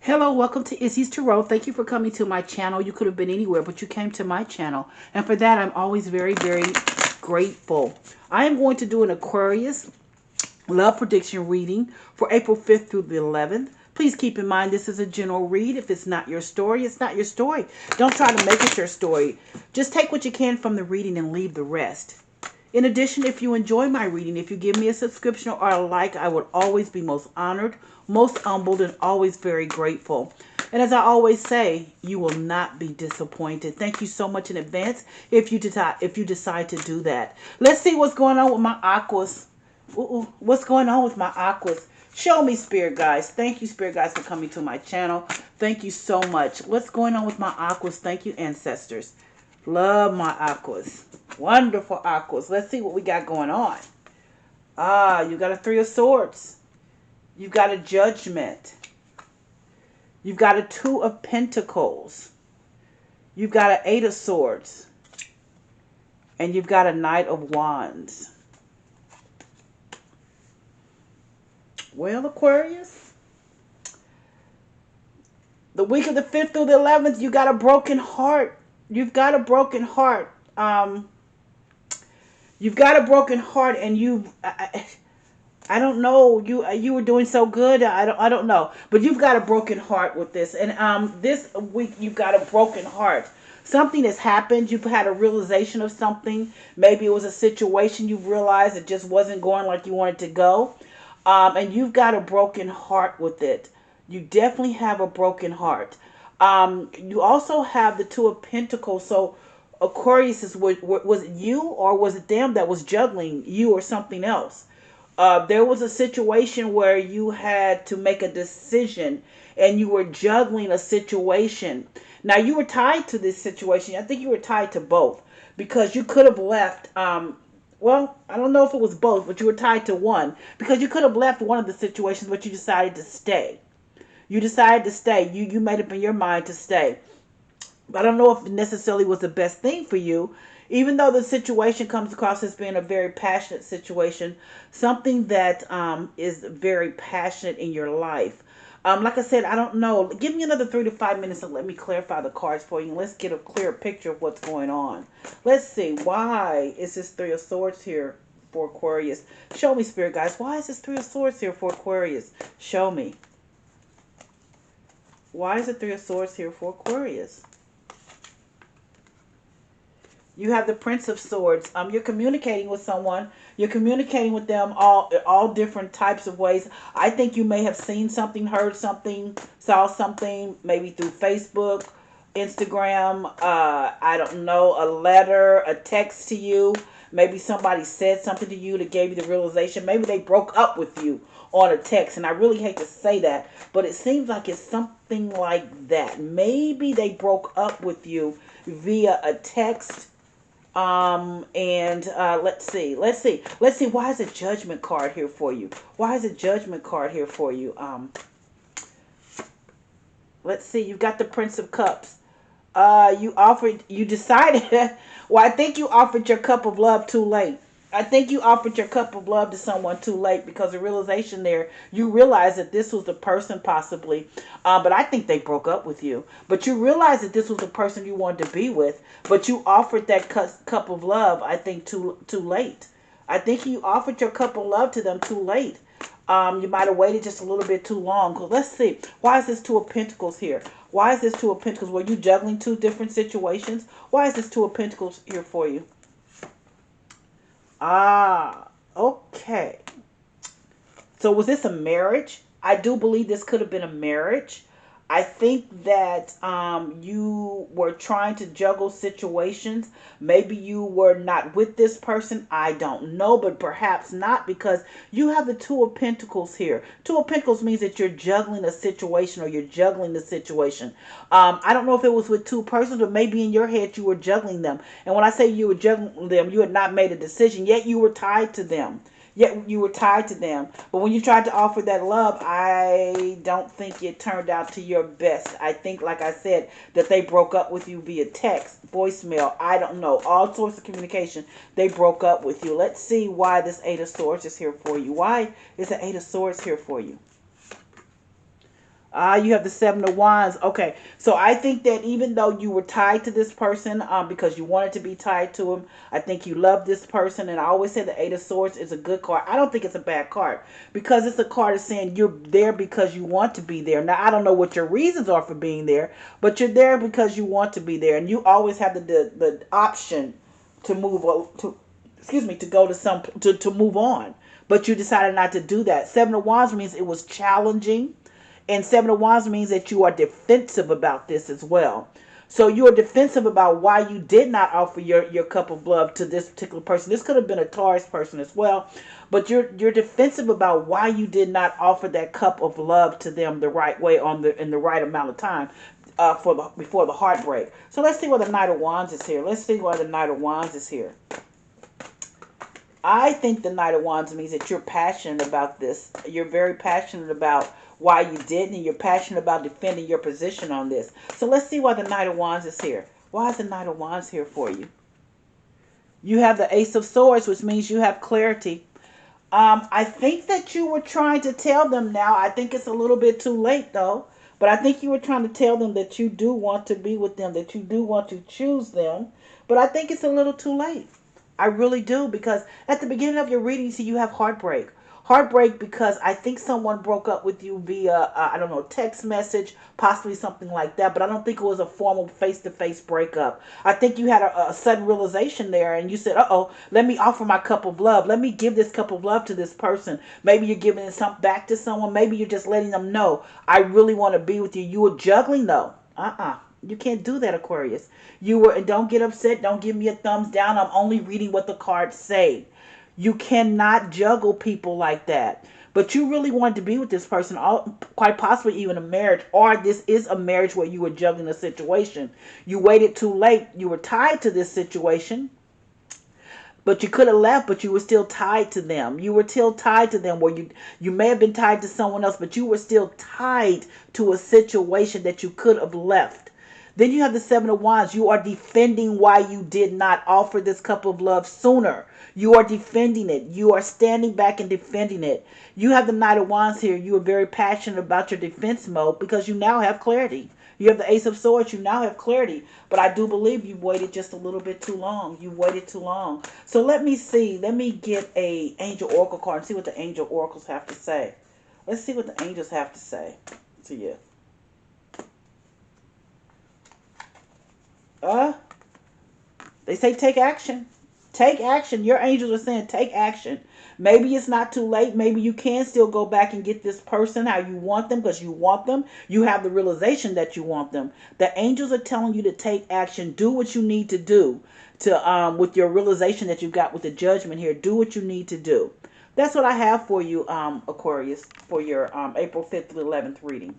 Hello, welcome to Izzy's Tarot. Thank you for coming to my channel. You could have been anywhere, but you came to my channel. And for that, I'm always very, very grateful. I am going to do an Aquarius love prediction reading for April 5th through the 11th. Please keep in mind this is a general read. If it's not your story, it's not your story. Don't try to make it your story. Just take what you can from the reading and leave the rest. In addition, if you enjoy my reading, if you give me a subscription or a like, I would always be most honored, most humbled, and always very grateful. And as I always say, you will not be disappointed. Thank you so much in advance if you decide to do that. Let's see what's going on with my aquas. What's going on with my aquas? Show me, spirit guys. Thank you, spirit guys, for coming to my channel. Thank you so much. What's going on with my aquas? Thank you, ancestors. Love my aquas. Wonderful aquas. Let's see what we got going on. You got a Three of Swords. You've got a Judgment. You've got a Two of Pentacles. You've got an Eight of Swords. And you've got a Knight of Wands. Well, Aquarius, the week of the 5th through the 11th, you got a broken heart. You've got a broken heart. You've got a broken heart, and I don't know, you were doing so good. I don't know, but you've got a broken heart with this, and this week you've got a broken heart. Something has happened. You've had a realization of something. Maybe it was a situation you've realized it just wasn't going like you wanted to go, and you've got a broken heart with it. You definitely have a broken heart. You also have the Two of Pentacles. So Aquarius, was it you or was it them that was juggling you or something else? There was a situation where you had to make a decision and you were juggling a situation. Now, you were tied to this situation. I think you were tied to both because you could have left. Well, I don't know if it was both, but you were tied to one because you could have left one of the situations, but you decided to stay. You decided to stay. You made up in your mind to stay. I don't know if it necessarily was the best thing for you, even though the situation comes across as being a very passionate situation, something that is very passionate in your life. Like I said, I don't know. Give me another 3 to 5 minutes and let me clarify the cards for you. Let's get a clear picture of what's going on. Let's see. Why is this Three of Swords here for Aquarius? Show me, spirit guys. Why is this Three of Swords here for Aquarius? Show me. Why is the Three of Swords here for Aquarius? You have the Prince of Swords. You're communicating with someone. You're communicating with them all different types of ways. I think you may have seen something, heard something, saw something, maybe through Facebook, Instagram, I don't know, a letter, a text to you. Maybe somebody said something to you that gave you the realization. Maybe they broke up with you on a text. And I really hate to say that, but it seems like it's something like that. Maybe they broke up with you via a text. Let's see. Why is a Judgment card here for you? Why is a Judgment card here for you? Let's see. You've got the Prince of Cups. You decided, well, I think you offered your cup of love too late. I think you offered your cup of love to someone too late because the realization there, you realized that this was the person possibly, but I think they broke up with you. But you realized that this was the person you wanted to be with, but you offered that cup of love, I think, too late. I think you offered your cup of love to them too late. You might have waited just a little bit too long. Cause let's see. Why is this Two of Pentacles here? Why is this Two of Pentacles? Were you juggling two different situations? Why is this Two of Pentacles here for you? Okay. So was this a marriage? I do believe this could have been a marriage. I think that you were trying to juggle situations. Maybe you were not with this person. I don't know, but perhaps not because you have the Two of Pentacles here. Two of Pentacles means that you're juggling a situation or you're juggling the situation. I don't know if it was with two persons, but maybe in your head you were juggling them. And when I say you were juggling them, you had not made a decision, yet you were tied to them. Yet you were tied to them. But when you tried to offer that love, I don't think it turned out to your best. I think, like I said, that they broke up with you via text, voicemail. I don't know. All sorts of communication. They broke up with you. Let's see why this Eight of Swords is here for you. Why is the Eight of Swords here for you? Ah, you have the Seven of Wands. Okay, so I think that even though you were tied to this person, because you wanted to be tied to him, I think you love this person. And I always say the Eight of Swords is a good card. I don't think it's a bad card because it's a card of saying you're there because you want to be there. Now I don't know what your reasons are for being there, but you're there because you want to be there, and you always have the option to to excuse me, to go to to move on, but you decided not to do that. Seven of Wands means it was challenging, and Seven of Wands means that you are defensive about this as well. So you're defensive about why you did not offer your cup of love to this particular person. This could have been a Taurus person as well, but you're defensive about why you did not offer that cup of love to them the right way in the right amount of time, before the heartbreak. So let's see why the Knight of Wands is here. Let's see why the Knight of Wands is here. I think the Knight of Wands means that you're passionate about this. You're very passionate about why you didn't, and you're passionate about defending your position on this. So let's see why the Knight of Wands is here. Why is the Knight of Wands here for you? You have the Ace of Swords, which means you have clarity. I think that you were trying to tell them now. I think it's a little bit too late though. But I think you were trying to tell them that you do want to be with them, that you do want to choose them. But I think it's a little too late. I really do, because at the beginning of your reading, see, you have heartbreak. Heartbreak because I think someone broke up with you via, I don't know, text message, possibly something like that. But I don't think it was a formal face-to-face breakup. I think you had a sudden realization there, and you said, uh-oh, let me offer my cup of love. Let me give this cup of love to this person. Maybe you're giving it some back to someone. Maybe you're just letting them know, I really want to be with you. You were juggling, though. You can't do that, Aquarius. You were, and don't get upset. Don't give me a thumbs down. I'm only reading what the cards say. You cannot juggle people like that. But you really wanted to be with this person, quite possibly even a marriage, or this is a marriage where you were juggling a situation. You waited too late. You were tied to this situation, but you could have left, but you were still tied to them. You were still tied to them, where you may have been tied to someone else, but you were still tied to a situation that you could have left. Then you have the Seven of Wands. You are defending why you did not offer this cup of love sooner. You are defending it. You are standing back and defending it. You have the Knight of Wands here. You are very passionate about your defense mode because you now have clarity. You have the Ace of Swords. You now have clarity. But I do believe you waited just a little bit too long. You waited too long. So let me see. Let me get a Angel Oracle card and see what the Angel Oracles have to say. Let's see what the angels have to say to you. They say take action. Take action. Your angels are saying take action. Maybe it's not too late. Maybe you can still go back and get this person how you want them, because you want them. You have the realization that you want them. The angels are telling you to take action. Do what you need to do to with your realization that you've got with the Judgment here. Do what you need to do. That's what I have for you, Aquarius, for your April 5th to 11th reading.